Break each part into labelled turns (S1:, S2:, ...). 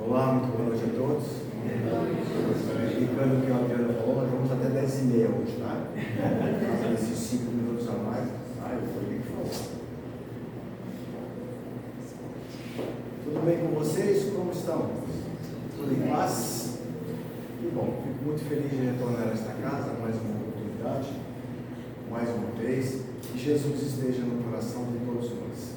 S1: Olá, muito boa noite a todos. Explicando o que o Adriano falou, nós vamos até 10h30 hoje, tá? Fazer esses 5 minutos a mais. Foi ele que falou. Tudo bem com vocês? Como estão? Tudo em paz? Que bom, fico muito feliz de retornar a esta casa, mais uma oportunidade, mais uma vez, que Jesus esteja no coração de todos nós.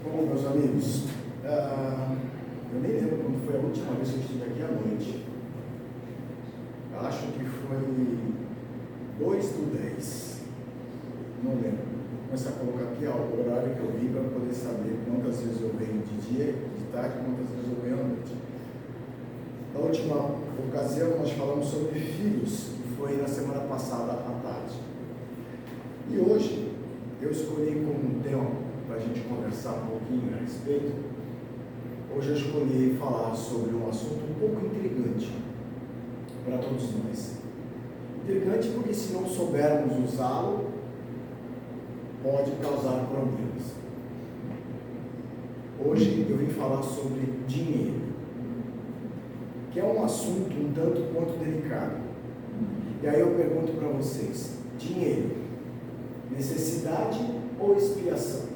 S1: Bom, meus amigos, eu nem lembro quando foi a última vez que eu estive aqui à noite. Eu acho que foi 2/10. Não lembro. Vou começar a colocar aqui o horário que eu vim para poder saber quantas vezes eu venho de dia, de tarde, quantas vezes eu venho à noite. Na última ocasião nós falamos sobre filhos, que foi na semana passada à tarde. E hoje eu escolhi como tema para a gente conversar um pouquinho a respeito. Hoje eu escolhi falar sobre um assunto um pouco intrigante para todos nós. Intrigante porque se não soubermos usá-lo, pode causar problemas. Hoje eu vim falar sobre dinheiro, que é um assunto um tanto quanto delicado. E aí eu pergunto para vocês, dinheiro, necessidade ou expiação?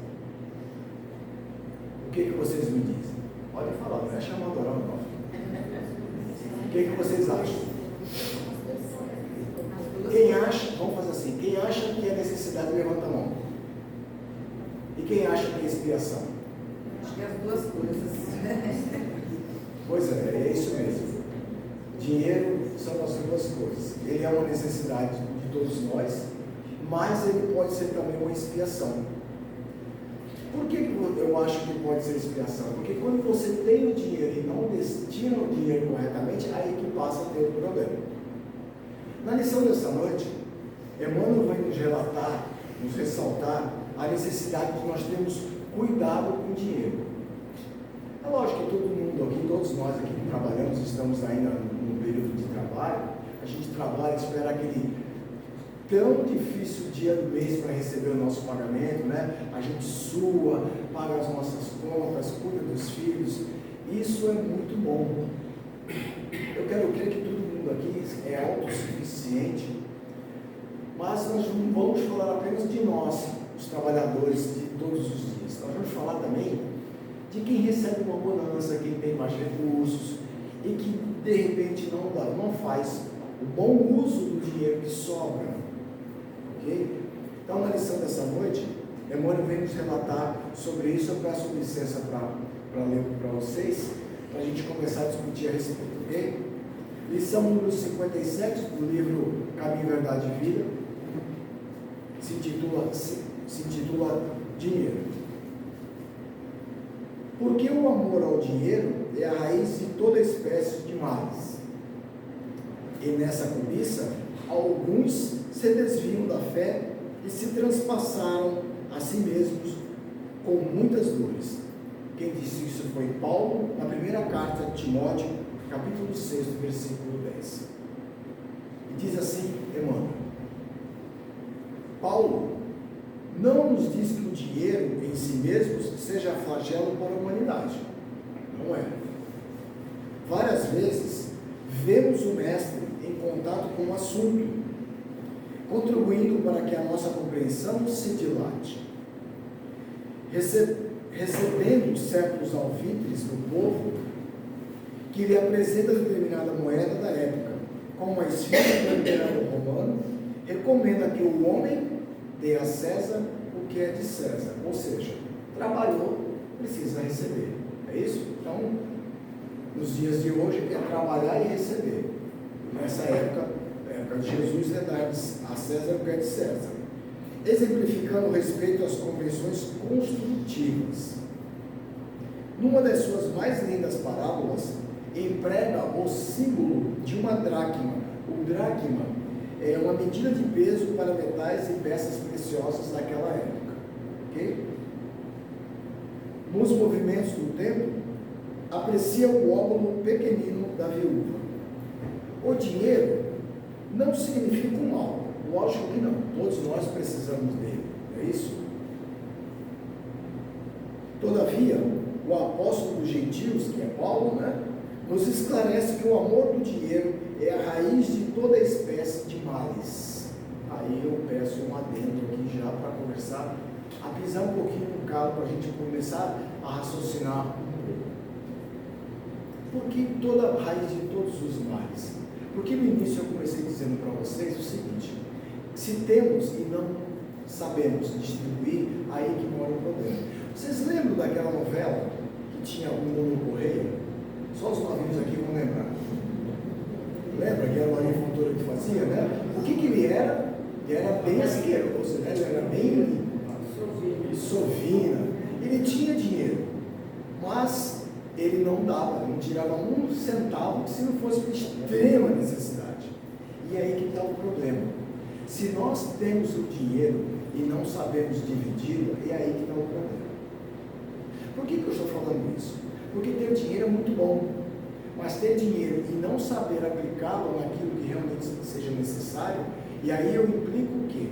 S1: O que vocês me dizem? Pode falar, não é chamadorão não. O que vocês acham? Quem acha, vamos fazer assim, quem acha que é necessidade, levanta a mão. E quem acha que é expiação?
S2: Acho que é as duas coisas.
S1: Pois é isso mesmo. Dinheiro são as duas coisas. Ele é uma necessidade de todos nós, mas ele pode ser também uma expiação. Por que eu acho que pode ser expiação? Porque quando você tem o dinheiro e não destina o dinheiro corretamente, aí que passa a ter o problema. Na lição dessa noite, Emmanuel vai nos relatar, nos ressaltar a necessidade de nós termos cuidado com o dinheiro. É lógico que todo mundo aqui, todos nós aqui que trabalhamos, estamos ainda no período de trabalho, a gente trabalha, espera aquele tão difícil dia do mês para receber o nosso pagamento, né? A gente sua, paga as nossas contas, cuida dos filhos. Isso é muito bom. Eu quero crer que todo mundo aqui é autossuficiente, mas nós não vamos falar apenas de nós, os trabalhadores de todos os dias. Nós vamos falar também de quem recebe uma bonança, quem tem mais recursos e que de repente não faz o bom uso do dinheiro que sobra. Então, na lição dessa noite, Emmanuel vem nos relatar sobre isso. Eu peço licença para ler para vocês, para a gente começar a discutir a respeito, ok? Lição número 57 do livro Caminho, Verdade e Vida, se intitula Dinheiro. Porque o amor ao dinheiro é a raiz de toda espécie de males. E nessa cobiça, alguns se desviam da fé e se transpassaram a si mesmos com muitas dores. Quem disse isso foi Paulo, na primeira carta de Timóteo, capítulo 6, versículo 10. E diz assim, Emmanuel: Paulo não nos diz que o dinheiro em si mesmo seja flagelo para a humanidade. Não é. Várias vezes vemos o mestre em contato com o assunto, contribuindo para que a nossa compreensão se dilate. Recebendo certos alvitres do povo, que lhe apresenta determinada moeda da época, como a esfera do imperador romano, recomenda que o homem dê a César o que é de César, ou seja, trabalhou, precisa receber. É isso? Então, nos dias de hoje, é trabalhar e receber. Nessa época de Jesus, é dar a César o que é de César, exemplificando o respeito às convenções construtivas. Numa das suas mais lindas parábolas, emprega o símbolo de uma dracma. O dracma é uma medida de peso para metais e peças preciosas daquela época. Ok? Nos movimentos do tempo, aprecia o óbolo pequenino da viúva. O dinheiro não significa um mal, lógico que não, todos nós precisamos dele, é isso? Todavia, o apóstolo dos gentios, que é Paulo, né, nos esclarece que o amor do dinheiro é a raiz de toda espécie de males. Aí eu peço um adendo aqui já para conversar, a pisar um pouquinho no calo para a gente começar a raciocinar um pouco. Por que toda a raiz de todos os males? Porque no início eu comecei dizendo para vocês o seguinte: se temos e não sabemos distribuir, aí que mora o problema. Vocês lembram daquela novela que tinha o Nuno Correia? Só os novinhos aqui vão lembrar. Lembra que era o Maria Fontoura que fazia, né? O que ele era? Ele era bem asqueroso, né? Ele era bem sovina. Ele tinha dinheiro, mas ele não dava, não tirava um centavo se não fosse por extrema necessidade. E aí que está o problema. Se nós temos o dinheiro e não sabemos dividi-lo, é aí que está o problema. Por que eu estou falando isso? Porque ter dinheiro é muito bom, mas ter dinheiro e não saber aplicá-lo naquilo que realmente seja necessário, e aí eu implico o quê?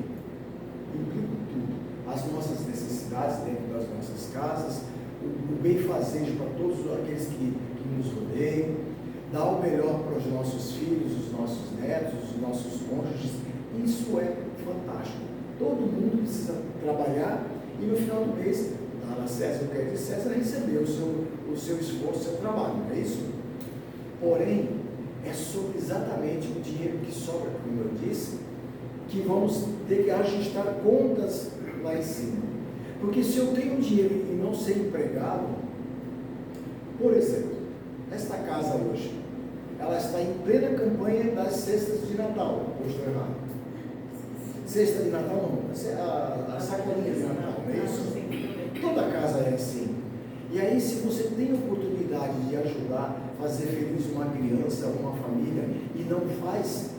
S1: Implico tudo. As nossas necessidades dentro das nossas casas, o bem-fazejo para todos aqueles que nos rodeiam, dar o melhor para os nossos filhos, os nossos netos, os nossos cônjuges. Isso é fantástico. Todo mundo precisa trabalhar e no final do mês, dar a César o que é de César, receber o seu esforço, o seu trabalho, não é isso? Porém, é sobre exatamente o dinheiro que sobra, como eu disse, que vamos ter que ajustar contas lá em cima. Porque se eu tenho dinheiro e não sei empregá-lo, por exemplo, esta casa hoje, ela está em plena campanha das cestas de Natal, ou estou errado? Cesta de Natal não, a sacolinha de Natal, não é isso? Toda casa é assim. E aí, se você tem a oportunidade de ajudar, fazer feliz uma criança, uma família, e não faz,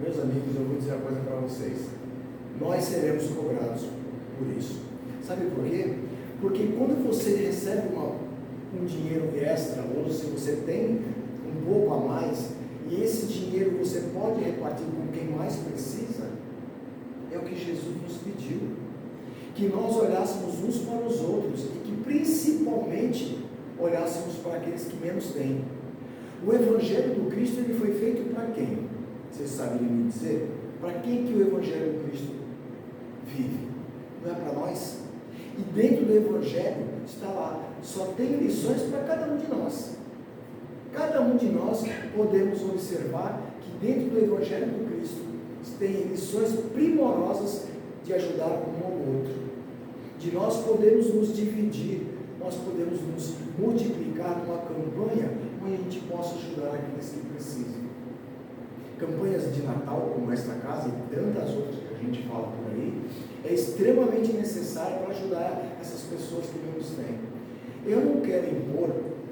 S1: meus amigos, eu vou dizer uma coisa para vocês: nós seremos cobrados por isso. Sabe por quê? Porque quando você recebe um dinheiro extra, ou se você tem um pouco a mais, e esse dinheiro você pode repartir com quem mais precisa, é o que Jesus nos pediu. Que nós olhássemos uns para os outros e que principalmente olhássemos para aqueles que menos têm. O Evangelho do Cristo, ele foi feito para quem? Vocês sabem me dizer? Para quem que o Evangelho do Cristo vive? Não é para nós? E dentro do Evangelho está lá, só tem lições para cada um de nós. Cada um de nós podemos observar que dentro do Evangelho do Cristo tem lições primorosas de ajudar um ao outro. De nós podemos nos dividir, nós podemos nos multiplicar numa campanha onde a gente possa ajudar aqueles que precisam. Campanhas de Natal, como esta casa e tantas outras que a gente fala por aí, é extremamente necessário para ajudar essas pessoas que menos têm. Eu não quero impor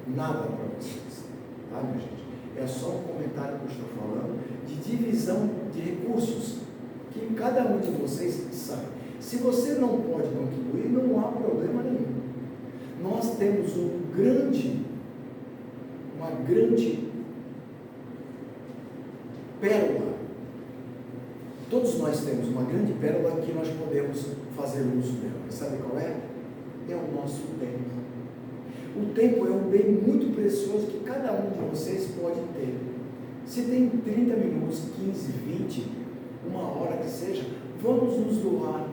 S1: nada para vocês, tá, minha gente? É só um comentário que eu estou falando de divisão de recursos, que cada um de vocês sabe. Se você não pode contribuir, não há problema nenhum. Nós temos uma grande pérola. Todos nós temos uma grande pérola que nós podemos fazer uso dela. E sabe qual é? É o nosso tempo. O tempo é um bem muito precioso que cada um de vocês pode ter. Se tem 30 minutos, 15, 20, uma hora que seja, vamos nos doar.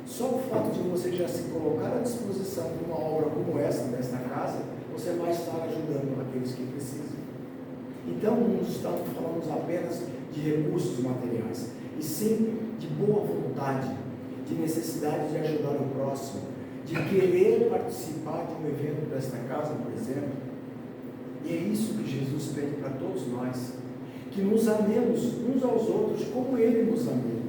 S1: Só o fato de você já se colocar à disposição de uma obra como essa, desta casa, você vai estar ajudando aqueles que precisam. Então, não estamos falando apenas de recursos materiais, e sim de boa vontade, de necessidade de ajudar o próximo, de querer participar de um evento desta casa, por exemplo. E é isso que Jesus pede para todos nós, que nos amemos uns aos outros como Ele nos amou,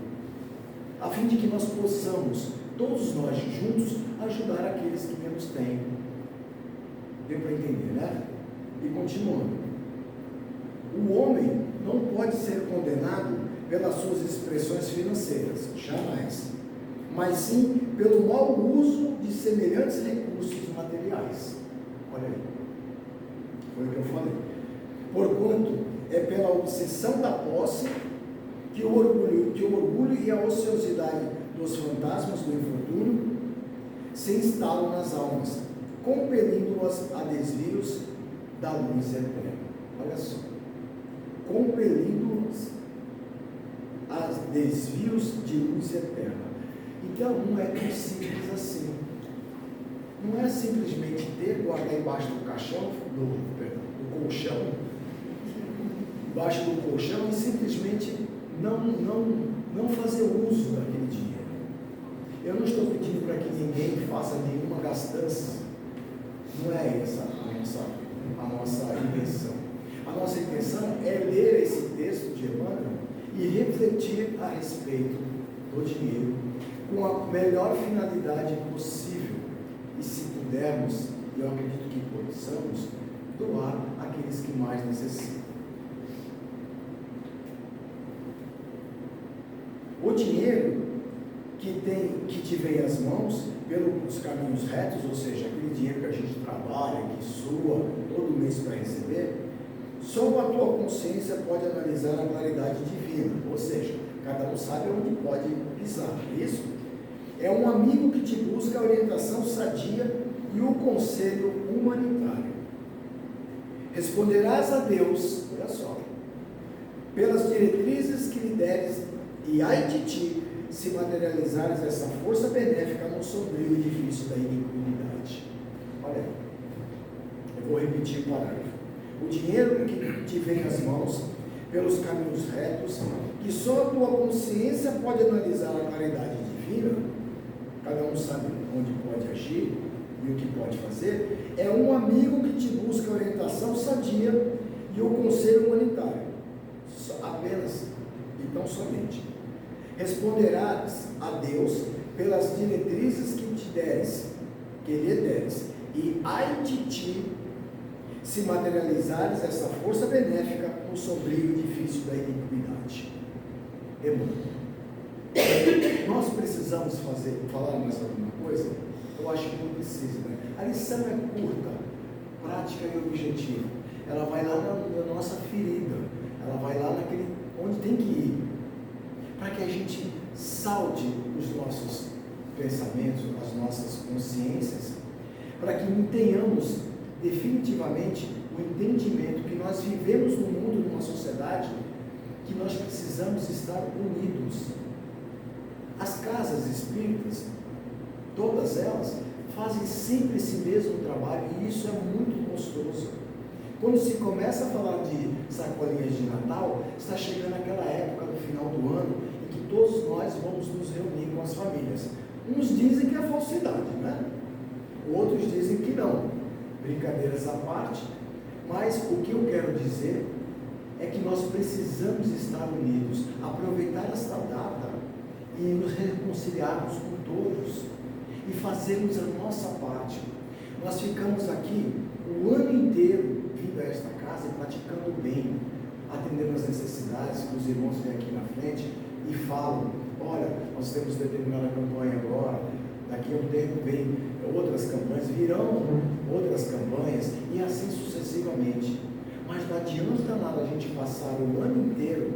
S1: a fim de que nós possamos, todos nós juntos, ajudar aqueles que menos têm. Deu para entender, né? E continuando. O homem não pode ser condenado pelas suas expressões financeiras, jamais, mas sim pelo mau uso de semelhantes recursos materiais. Olha aí, foi o que eu falei. Porquanto, é pela obsessão da posse que o orgulho e a ociosidade dos fantasmas do infortúnio se instalam nas almas, compelindo-as a desvios da luz eterna. Olha só. Compelindo-as a desvios de luz eterna. Então, não é tão simples assim. Não é simplesmente ter, guardar embaixo do colchão, embaixo do colchão e simplesmente não fazer uso daquele dinheiro. Eu não estou pedindo para que ninguém faça nenhuma gastança. Não é essa a nossa intenção. A nossa intenção é ler esse texto de Emmanuel e refletir a respeito do dinheiro com a melhor finalidade possível. E se pudermos, e eu acredito que possamos, doar àqueles que mais necessitam. O dinheiro que te vem às mãos pelos caminhos retos, ou seja, aquele dinheiro que a gente trabalha, que sua todo mês para receber, só a tua consciência pode analisar a claridade divina, ou seja, cada um sabe onde pode pisar, isso? É um amigo que te busca a orientação sadia e o conselho humanitário. Responderás a Deus, olha só, pelas diretrizes que lhe deres, e ai de ti, se materializares essa força benéfica no sombrio edifício da iniquidade. Olha, eu vou repetir o parágrafo. O dinheiro que te vem às mãos, pelos caminhos retos, que só a tua consciência pode analisar a claridade divina, cada um sabe onde pode agir e o que pode fazer, é um amigo que te busca orientação sadia e o conselho humanitário. Apenas e tão somente. Responderás a Deus pelas diretrizes que lhe deres, e ai de ti, se materializares essa força benéfica no sombrio edifício da iniquidade. Emmanuel. Nós precisamos falar mais alguma coisa? Eu acho que não precisa, né? A lição é curta, prática e objetiva. Ela vai lá na nossa ferida, ela vai lá onde tem que ir, para que a gente salde os nossos pensamentos, as nossas consciências, para que tenhamos definitivamente o entendimento que nós vivemos num mundo, numa sociedade, que nós precisamos estar unidos. As casas espíritas, todas elas, fazem sempre esse mesmo trabalho, e isso é muito gostoso. Quando se começa a falar de sacolinhas de Natal, está chegando aquela época do final do ano, em que todos nós vamos nos reunir com as famílias. Uns dizem que é falsidade, né? Outros dizem que não. Brincadeiras à parte, mas o que eu quero dizer é que nós precisamos estar unidos, aproveitar esta data e nos reconciliarmos com todos e fazermos a nossa parte. Nós ficamos aqui o ano inteiro vindo a esta casa e praticando bem, atendendo as necessidades que os irmãos vêm aqui na frente e falam: olha, nós temos determinada campanha agora, daqui a um tempo vem outras campanhas, virão outras campanhas e assim sucessivamente. Mas não adianta nada a gente passar o ano inteiro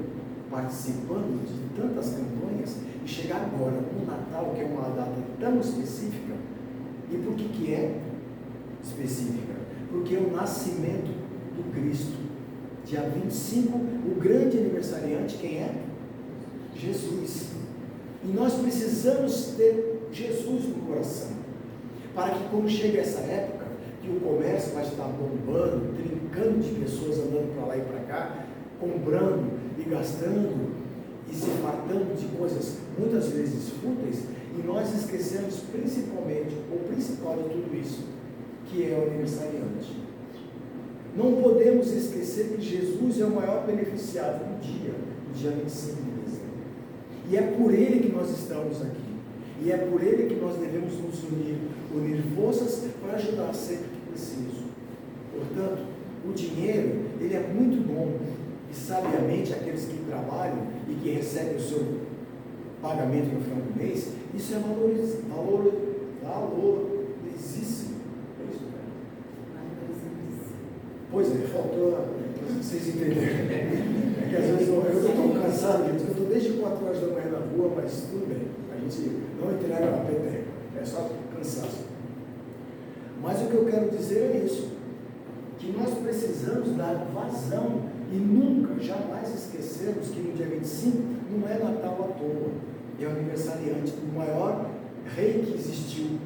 S1: participando de tantas campanhas e chegar agora no Natal, que é uma data tão específica. E por que é específica? Porque é o nascimento do Cristo. Dia 25, o grande aniversariante, quem é? Jesus. E nós precisamos ter Jesus no coração, para que quando chega essa época, que o comércio vai estar bombando, trincando de pessoas andando para lá e para cá, comprando e gastando e se fartando de coisas muitas vezes fúteis, e nós esquecemos principalmente, o principal de tudo isso, que é o aniversariante. Não podemos esquecer que Jesus é o maior beneficiado do dia 25 de dezembro. E é por ele que nós estamos aqui. E é por ele que nós devemos nos unir forças para ajudar sempre que preciso. Portanto, o dinheiro, ele é muito bom. E sabiamente, aqueles que trabalham e que recebem o seu pagamento no final do mês, isso é valorizíssimo. É isso, né? Pois é, faltou, vocês entenderam. É que às vezes eu estou tão cansado, gente, eu estou desde 4 horas da manhã na rua, mas tudo bem. A gente não entrega a peteca, é só cansaço. Mas o que eu quero dizer é isso, que nós precisamos dar vazão e nunca, jamais esquecermos que no dia 25 não é Natal à toa, é o aniversariante do maior rei que existiu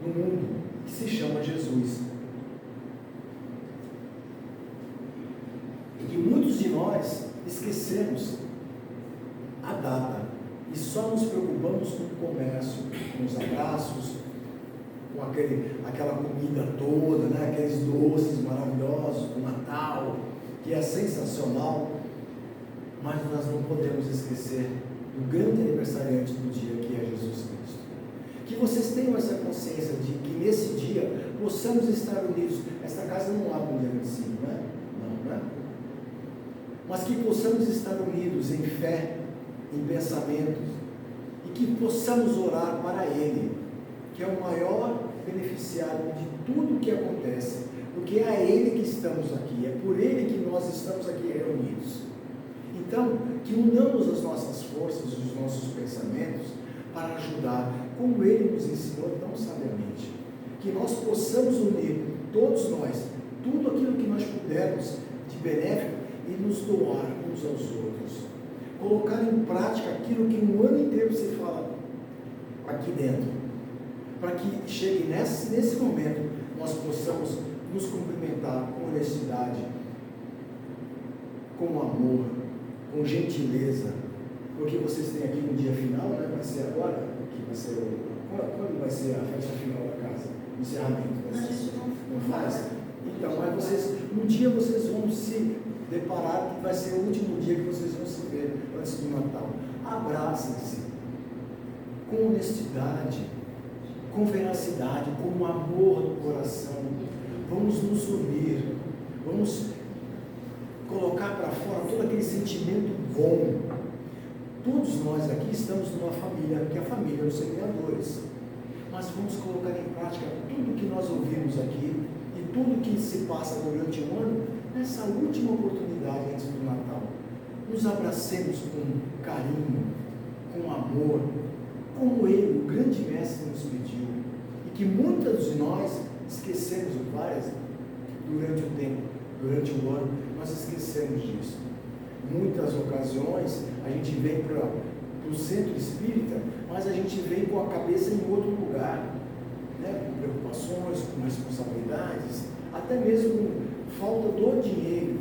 S1: no mundo, que se chama Jesus. E que muitos de nós esquecemos a data e só nos preocupamos com o comércio, com os abraços, com aquela comida toda, né? Aqueles doces maravilhosos do Natal, que é sensacional, mas nós não podemos esquecer do grande aniversariante do dia, que é Jesus Cristo. Que vocês tenham essa consciência de que nesse dia possamos estar unidos. Esta casa não abre no dia 25, né? Não, né? Mas que possamos estar unidos em fé, em pensamentos, e que possamos orar para Ele, que é o maior beneficiário de tudo que acontece, porque é a Ele que estamos aqui, é por Ele que nós estamos aqui reunidos. Então, que unamos as nossas forças, os nossos pensamentos, para ajudar, como Ele nos ensinou tão sabiamente, que nós possamos unir, todos nós, tudo aquilo que nós pudermos de benéfico e nos doar uns aos outros, colocar em prática aquilo que um ano inteiro se fala aqui dentro, para que chegue nesse momento nós possamos nos cumprimentar com honestidade, com amor, com gentileza, porque vocês têm aqui um dia final, né? Vai ser agora, que vai ser quando vai ser a festa final da casa? O encerramento? Não faz? Então, mas vocês, um dia vocês vão se deparar que vai ser o último dia que vocês vão se ver antes do Natal. Abracem-se com honestidade, com veracidade, com amor no coração. Vamos nos unir, vamos colocar para fora todo aquele sentimento bom. Todos nós aqui estamos numa família, que é a família dos semeadores. Mas vamos colocar em prática tudo que nós ouvimos aqui e tudo que se passa durante o ano, nessa última oportunidade antes do Natal. Nos abracemos com carinho, com amor, como Ele, o grande mestre, nos pediu. E que muitas de nós esquecemos várias durante o tempo, durante o ano, nós esquecemos disso. Muitas ocasiões a gente vem para o centro espírita, mas a gente vem com a cabeça em outro lugar, né? Com preocupações, com responsabilidades, até mesmo com falta do dinheiro.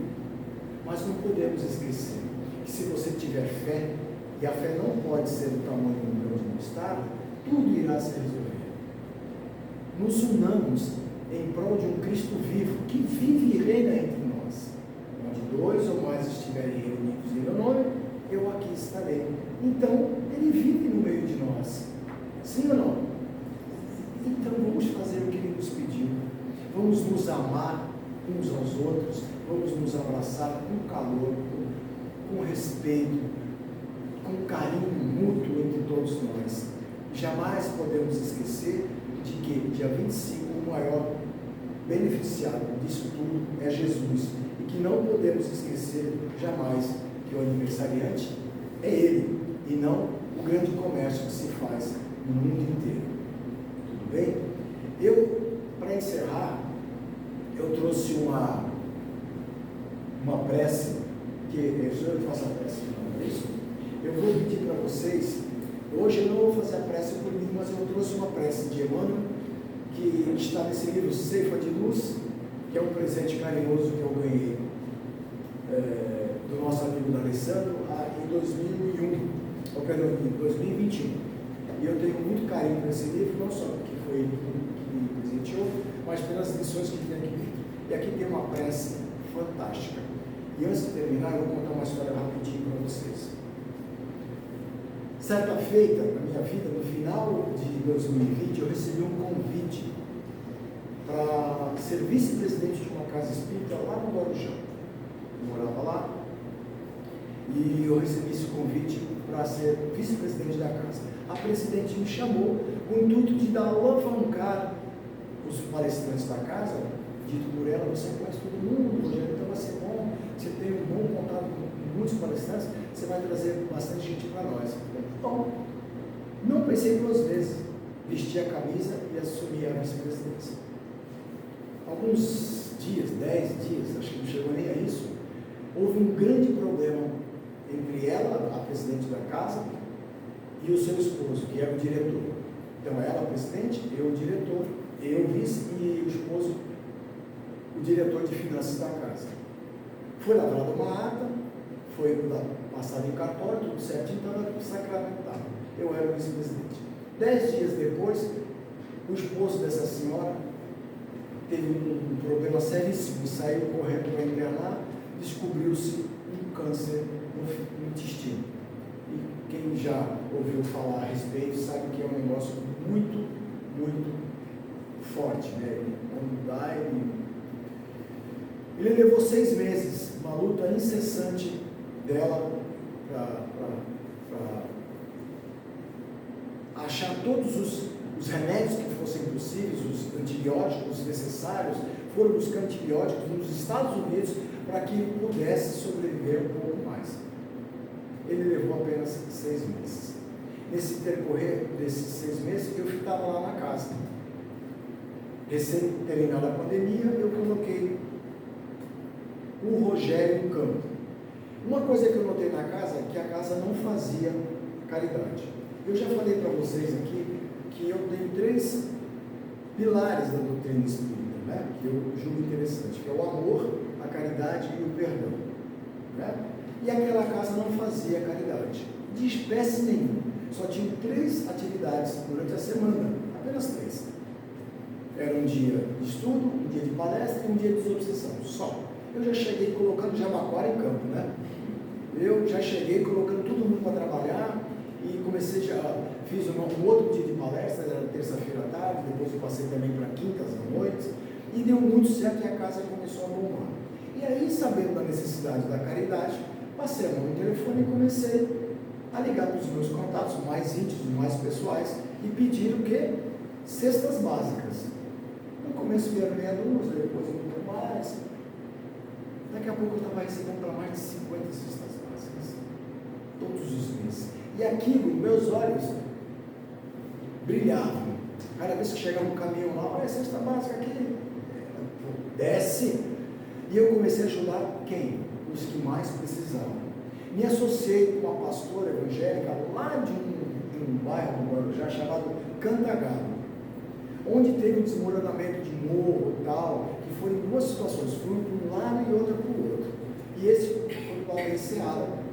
S1: Mas não podemos esquecer que se você tiver fé, e a fé não pode ser do tamanho do grão de mostarda, tudo irá se resolver. Nos unamos em prol de um Cristo vivo, que vive e reina entre nós. Onde dois ou mais estiverem reunidos em meu nome, eu aqui estarei. Então, Ele vive no meio de nós. Sim ou não? Então, vamos fazer o que Ele nos pediu. Vamos nos amar uns aos outros, vamos nos abraçar com calor, com respeito, com carinho mútuo entre todos nós. Jamais podemos esquecer de que dia 25 o maior beneficiado disso tudo é Jesus, e que não podemos esquecer jamais que o aniversariante é Ele, e não o grande comércio que se faz no mundo inteiro. Tudo bem? Para encerrar, eu trouxe uma prece, que eu faço a prece, não é isso? Eu vou pedir para vocês, hoje eu não vou fazer a prece por mim, mas eu trouxe uma prece de Emmanuel, que está nesse livro Ceifa de Luz, que é um presente carinhoso que eu ganhei do nosso amigo D'Alessandro em 2021. E eu tenho muito carinho por esse livro, não só porque foi ele que me presenteou, mas pelas lições que tem aqui dentro. E aqui tem uma prece fantástica. E antes de terminar, eu vou contar uma história rapidinho para vocês. Certa feita, na minha vida, no final de 2020, eu recebi um convite para ser vice-presidente de uma casa espírita lá no Guarujá. Eu morava lá e eu recebi esse convite para ser vice-presidente da casa. A presidente me chamou com o intuito de alavancar os palestrantes da casa, dito por ela: você conhece todo mundo, Rogério, então vai ser bom, você tem um bom contato com muitos palestrantes, você vai trazer bastante gente para nós. Bom, não pensei duas vezes, vesti a camisa e assumi a vice-presidência. alguns dias, 10 dias, acho que não chegou nem a isso, houve um grande problema entre ela, a presidente da casa, e o seu esposo, que era o diretor. Então, ela, a presidente, eu, o diretor, eu, o vice, e o esposo, o diretor de finanças da casa. Foi lavrada uma ata, foi passado em cartório, tudo certinho, estava sacramentado. Eu era o vice-presidente. 10 dias depois, o esposo dessa senhora teve um problema seríssimo e saiu correndo para internar, descobriu-se um câncer no intestino. E quem já ouviu falar a respeito sabe que é um negócio muito, muito forte, né? Quando dá, ele levou 6 meses, uma luta incessante dela para achar todos os remédios que fossem possíveis, os antibióticos necessários. Foram buscar antibióticos nos Estados Unidos para que ele pudesse sobreviver um pouco mais. Ele levou apenas 6 meses. Nesse percorrer desses 6 meses, eu ficava lá na casa. Recém terminada a pandemia, eu coloquei o Rogério no campo. Uma coisa que eu notei na casa é que a casa não fazia caridade. Eu já falei para vocês aqui que eu tenho 3 pilares da doutrina espírita, né? Que eu julgo interessante, que é o amor, a caridade e o perdão, né? E aquela casa não fazia caridade, de espécie nenhuma. Só tinha 3 atividades durante a semana, apenas 3. Era um dia de estudo, um dia de palestra e um dia de desobsessão, só. Eu já cheguei colocando Jabaquara em campo, né? Eu já cheguei colocando todo mundo para trabalhar e comecei, fiz um outro dia de palestra, era terça-feira à tarde, depois eu passei também para quintas à noite, e deu muito certo e a casa começou a bombar. E aí, sabendo da necessidade da caridade, passei a mão no telefone e comecei a ligar para os meus contatos mais íntimos, mais pessoais, e pedir o quê? Cestas básicas. No começo vieram meia dúzia, depois um pouco mais. Daqui a pouco eu estava recebendo para mais de 50 cestas básicas, todos os meses. E aquilo, meus olhos brilhavam. Cada vez que chegava um caminhão lá, olha a cesta básica aqui, desce. E eu comecei a ajudar quem? Os que mais precisavam. Me associei com uma pastora evangélica lá de um bairro do Guarujá chamado Cantagalo, onde teve um desmoronamento de morro e tal, que foram em 2 situações, foi para um lado e outra para o outro. E esse foi para o Enseada.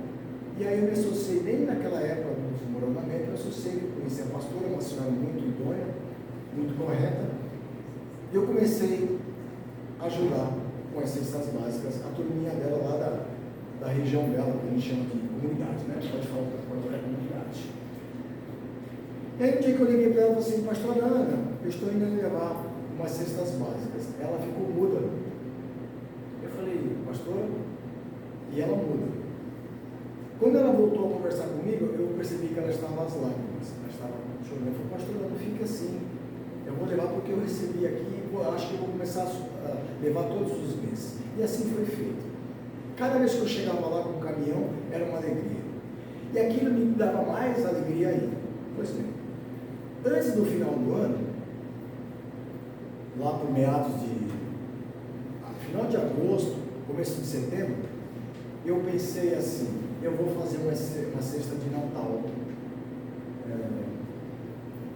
S1: E aí eu me associei, nem naquela época do desmoronamento, eu associei, conheci a pastora, uma senhora muito idônea, muito correta, e eu comecei a ajudar com as cestas básicas, a turminha dela lá da região dela, que a gente chama de comunidade, né? Pode falar para a comunidade. E aí um dia que eu liguei para ela, eu falei assim, pastora Ana, eu estou indo levar umas cestas básicas. Ela ficou muda. Eu falei, pastora, e ela muda. Quando ela voltou a conversar comigo, eu percebi que ela estava às lágrimas, ela estava chorando. Eu falei, pastora, não fica assim, eu vou levar porque eu recebi aqui, acho que eu vou começar a levar todos os meses. E assim foi feito. Cada vez que eu chegava lá com o caminhão, era uma alegria. E aquilo me dava mais alegria ainda. Pois bem, antes do final do ano, lá por meados final de agosto, começo de setembro, eu pensei assim, eu vou fazer uma cesta de Natal,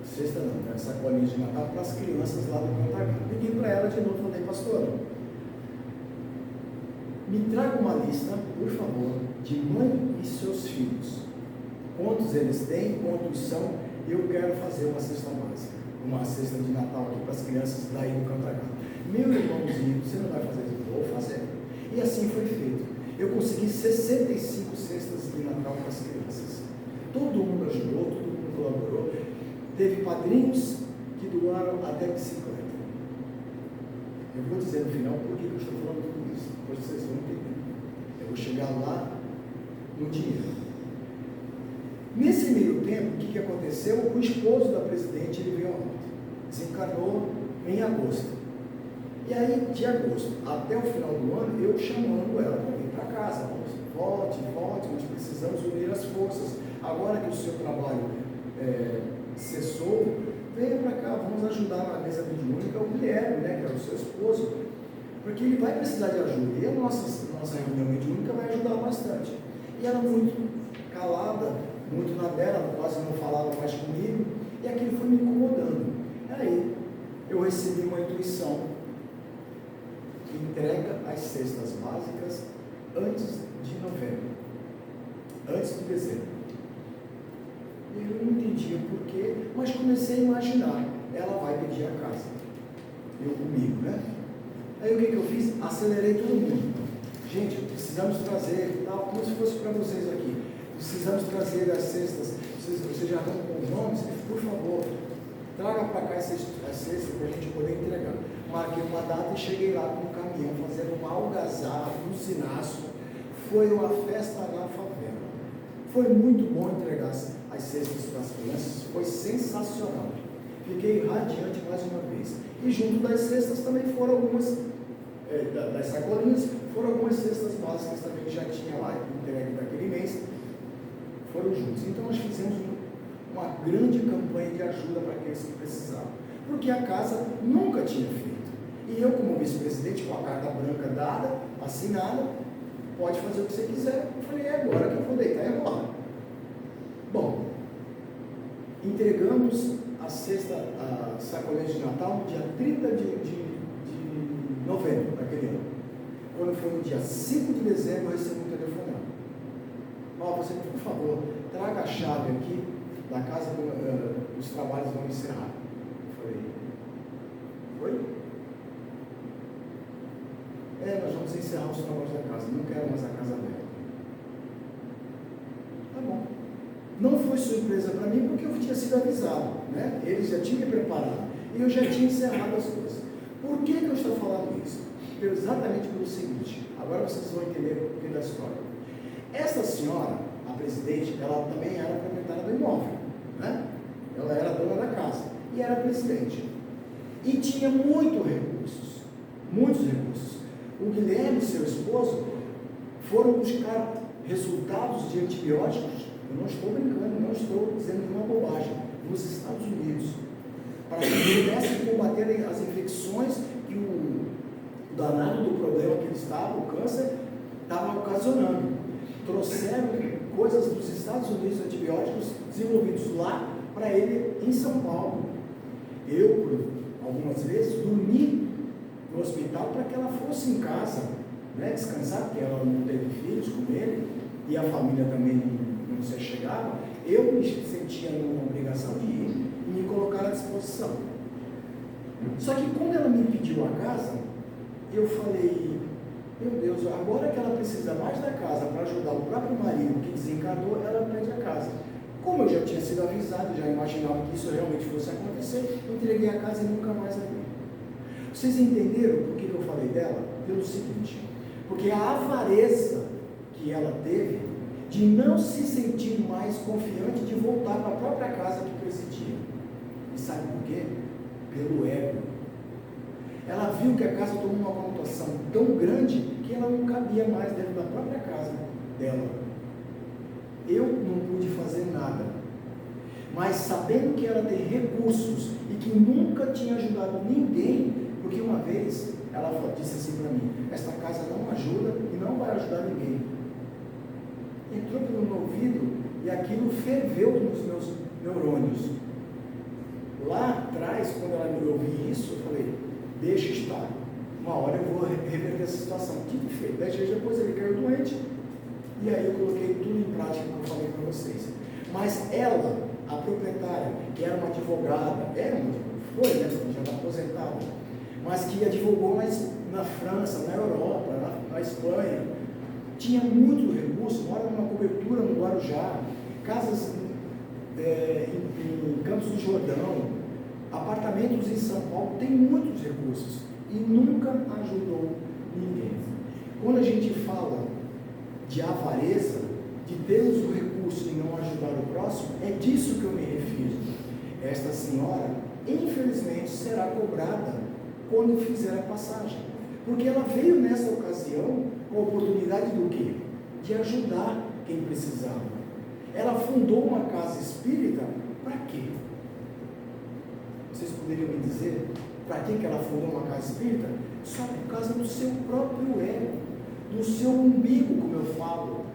S1: cesta não, né, sacolinha de Natal para as crianças lá do Cantagalo. Liguei para ela de novo e falei, pastora, me traga uma lista, por favor, de mãe e seus filhos. Quantos eles têm, quantos são, eu quero fazer uma cesta básica, uma cesta de Natal aqui para as crianças daí do Cantagalo. Meu irmãozinho, você não vai fazer isso? Vou fazer. E assim foi feito. Eu consegui 65 cestas de Natal para as crianças. Todo mundo ajudou, todo mundo colaborou. Teve padrinhos que doaram até bicicleta. Eu vou dizer no final por que eu estou falando tudo isso, depois vocês vão entender. Eu vou chegar lá no dinheiro. Nesse meio tempo, o que aconteceu? O esposo da presidente, ele veio a óbito. Desencarnou em agosto. E aí, de agosto até o final do ano, eu chamando ela para vir para casa. Volte, nós precisamos unir as forças. Agora que o seu trabalho cessou, venha para cá, vamos ajudar na mesa mediúnica o Guilherme, né, que era o seu esposo, porque ele vai precisar de ajuda. E a nossa reunião mediúnica vai ajudar bastante. E ela muito calada, muito na dela, quase não falava mais comigo, e aquilo foi me incomodando. Aí eu recebi uma intuição que entrega as cestas básicas antes de novembro, antes de dezembro. Eu não entendia porquê, mas comecei a imaginar, ela vai pedir a casa, eu comigo, né? Aí o que eu fiz? Acelerei todo mundo. Gente, precisamos trazer, tal, como se fosse para vocês aqui, precisamos trazer as cestas, vocês já estão com os nomes, por favor, traga para cá as cestas para a gente poder entregar. Marquei uma data e cheguei lá com um caminhão, fazendo uma algazarra, um sinaço. Foi uma festa na favela. Foi muito bom entregar as cestas para as crianças, foi sensacional. Fiquei radiante mais uma vez. E junto das cestas também foram algumas, das sacolinhas, foram algumas cestas básicas também que já tinha lá entregue daquele mês, foram juntos. Então nós fizemos uma grande campanha de ajuda para aqueles que precisavam, porque a casa nunca tinha feito. E eu, como vice-presidente, com a carta branca dada, assinada, pode fazer o que você quiser. Eu falei, é agora que eu vou deitar e rolar. Bom, entregamos a sacolinha de Natal no dia 30 de novembro daquele ano. Quando foi no dia 5 de dezembro, eu recebi um telefonema. Você, por favor, traga a chave aqui da casa que os trabalhos vão encerrar. Eu falei, oi? Nós vamos encerrar os trabalhos da casa, não quero mais a casa aberta. Tá bom. Não foi surpresa para mim, porque eu tinha sido avisado, né? Eles já tinham me preparado, e eu já tinha encerrado as coisas. Por que eu estou falando isso? Exatamente pelo seguinte, agora vocês vão entender o porquê da história. Essa senhora, a presidente, ela também era proprietária do imóvel, né? Ela era dona da casa, e era presidente. E tinha muitos recursos. O Guilherme, seu esposo, foram buscar resultados de antibióticos, eu não estou brincando, não estou dizendo nenhuma bobagem, nos Estados Unidos, para que pudessem combater as infecções que o danado do problema que ele estava, o câncer, estava ocasionando. Trouxeram coisas dos Estados Unidos, antibióticos desenvolvidos lá, para ele em São Paulo. Eu, por algumas vezes, dormi no hospital para que ela fosse em casa, né, descansar, porque ela não teve filhos com ele, e a família também não se chegava. Eu me sentia numa obrigação de ir e me colocar à disposição. Só que quando ela me pediu a casa, eu falei, meu Deus, agora que ela precisa mais da casa para ajudar o próprio marido que desencarnou, ela pede a casa. Como eu já tinha sido avisado, já imaginava que isso realmente fosse acontecer, eu entreguei a casa e nunca mais a vi. Vocês entenderam por que eu falei dela? Pelo seguinte, porque a avareza que ela teve de não se sentir mais confiante de voltar para a própria casa que presidia. E sabe por quê? Pelo ego. Ela viu que a casa tomou uma conotação tão grande que ela não cabia mais dentro da própria casa dela. Eu não pude fazer nada, mas sabendo que ela tem recursos e que nunca tinha ajudado ninguém, porque uma vez ela disse assim para mim, esta casa não ajuda e não vai ajudar ninguém. Entrou pelo meu ouvido e aquilo ferveu nos meus neurônios. Lá atrás, quando ela me ouviu isso, eu falei, deixa estar, uma hora eu vou reverter essa situação. Dito e feito, 10 dias depois ele caiu doente, e aí eu coloquei tudo em prática que eu falei para vocês. Mas ela, a proprietária, que era uma advogada, foi, né, já está aposentada, mas que advogou na França, na Europa, na Espanha, tinha muito recurso, mora numa cobertura no Guarujá, casas em Campos do Jordão, apartamentos em São Paulo, tem muitos recursos e nunca ajudou ninguém. Quando a gente fala de avareza, de termos o recurso e não ajudar o próximo, é disso que eu me refiro. Esta senhora, infelizmente, será cobrada quando fizer a passagem, porque ela veio nessa ocasião com a oportunidade do quê? De ajudar quem precisava. Ela fundou uma casa espírita para quê? Vocês poderiam me dizer para que ela fundou uma casa espírita? Só por causa do seu próprio ego, do seu umbigo, como eu falo,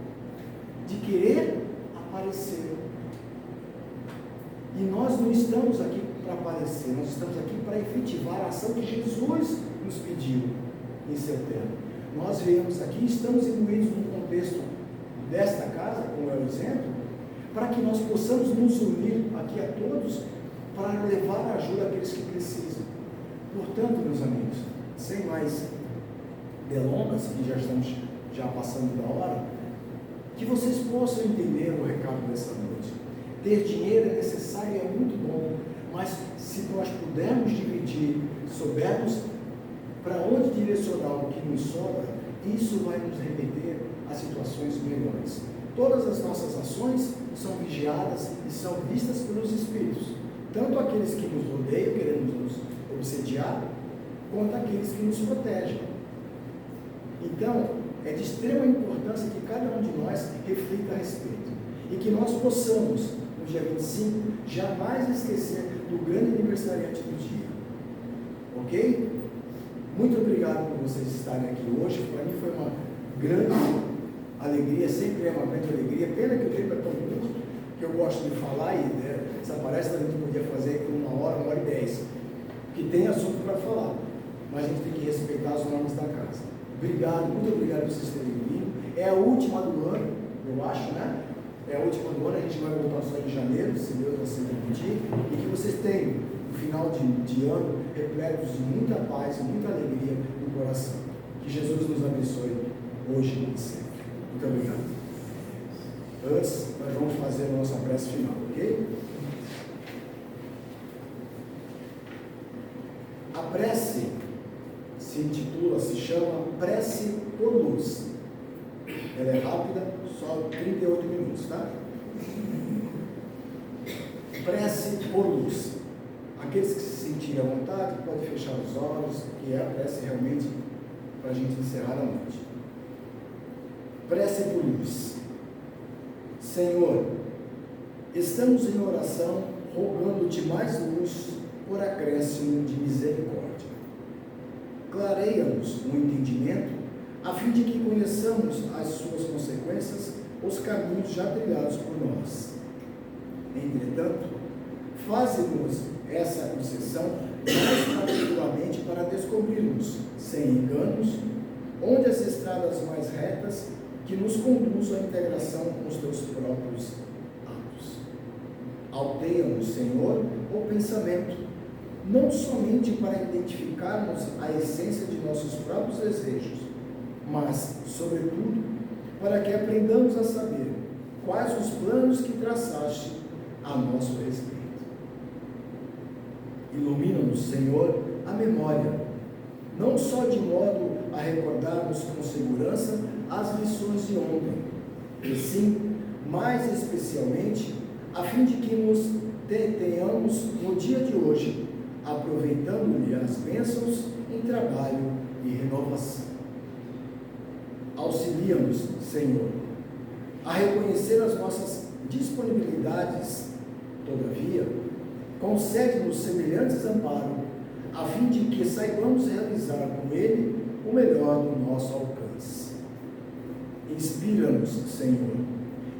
S1: de querer aparecer. E nós não estamos aqui para aparecer, nós estamos aqui para efetivar a ação que Jesus nos pediu em seu tempo. Nós viemos aqui, estamos imbuídos no contexto desta casa, como é o exemplo, para que nós possamos nos unir aqui a todos para levar ajuda àqueles que precisam. Portanto, meus amigos, sem mais delongas, que já estamos passando da hora, que vocês possam entender o recado dessa noite. Ter dinheiro é necessário e é muito bom, mas se nós pudermos dividir, soubermos para onde direcionar o que nos sobra, isso vai nos remeter a situações melhores. Todas as nossas ações são vigiadas e são vistas pelos Espíritos, tanto aqueles que nos rodeiam, querendo nos obsediar, quanto aqueles que nos protegem. Então, é de extrema importância que cada um de nós reflita a respeito, e que nós possamos, no dia 25, jamais esquecer do grande aniversariante do dia. Ok? Muito obrigado por vocês estarem aqui hoje. Para mim foi uma grande alegria, sempre é uma grande alegria. Pena que o tempo é tão curto, que eu gosto de falar, e essa palestra a gente podia fazer por 1 hora, 1h10, que tem assunto para falar, mas a gente tem que respeitar as normas da casa. Obrigado, muito obrigado por vocês terem vindo. É a última do ano, eu acho, né? É a última do ano, a gente vai voltar só em janeiro, se Deus assim permitir, e que vocês tenham um final de ano repleto de muita paz e muita alegria no coração. Que Jesus nos abençoe hoje e sempre. Muito obrigado. Antes, nós vamos fazer a nossa prece final, ok? A prece se chama Prece por Luz. Ela é rápida, só 38 minutos, tá? Prece por luz. Aqueles que se sentirem à vontade, podem fechar os olhos, que é a prece realmente para a gente encerrar a noite. Prece por luz. Senhor, estamos em oração, rogando-te mais luz por acréscimo de misericórdia. Clareia-nos no entendimento, a fim de que conheçamos as suas consequências, os caminhos já trilhados por nós. Entretanto, faze-nos essa concessão mais particularmente para descobrirmos, sem enganos, onde as estradas mais retas que nos conduzam à integração com os teus próprios atos. Alteia-nos, Senhor, o pensamento, não somente para identificarmos a essência de nossos próprios desejos, mas, sobretudo, para que aprendamos a saber quais os planos que traçaste a nosso respeito. Ilumina-nos, Senhor, a memória, não só de modo a recordarmos com segurança as lições de ontem, e sim, mais especialmente, a fim de que nos tenhamos no dia de hoje, aproveitando-lhe as bênçãos em trabalho e renovação. Auxilia-nos, Senhor, a reconhecer as nossas disponibilidades. Todavia, concede-nos semelhantes amparo, a fim de que saibamos realizar com ele o melhor do nosso alcance. Inspira-nos, Senhor,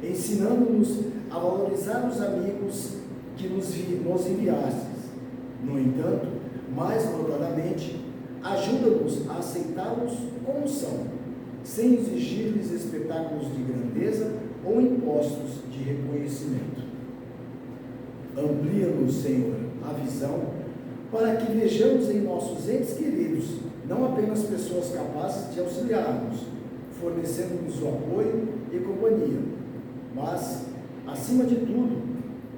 S1: ensinando-nos a valorizar os amigos que nos enviastes. No entanto, mais notadamente, ajuda-nos a aceitá-los como são, sem exigir-lhes espetáculos de grandeza ou impostos de reconhecimento. Amplia-nos, Senhor, a visão, para que vejamos em nossos entes queridos não apenas pessoas capazes de auxiliar-nos, fornecendo-nos o apoio e companhia, mas, acima de tudo,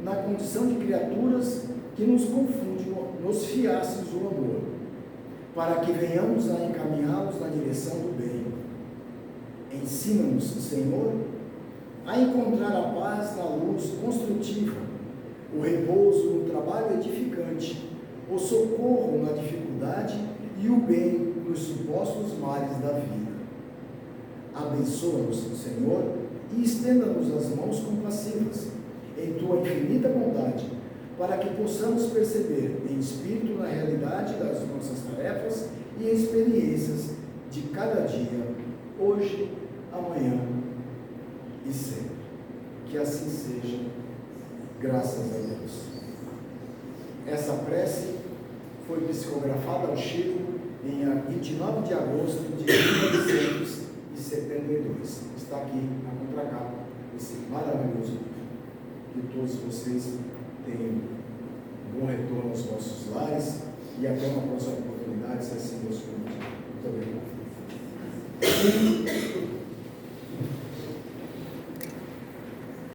S1: na condição de criaturas que nos confundem, nos fiasses o amor, para que venhamos a encaminhá-los na direção do bem. Ensina-nos, Senhor, a encontrar a paz na luz construtiva, o repouso no trabalho edificante, o socorro na dificuldade e o bem nos supostos males da vida. Abençoa-nos, Senhor, e estenda-nos as mãos compassivas, em tua infinita bondade, para que possamos perceber em espírito na realidade das nossas tarefas e experiências de cada dia, hoje, amanhã e sempre. Que assim seja, graças a Deus. Essa prece foi psicografada ao Chico em 29 de agosto de 1972. Está aqui na contracapa, esse maravilhoso. Que todos vocês tenham um bom retorno aos vossos lares e até uma próxima oportunidade, se assim Deus permitir. Muito obrigado.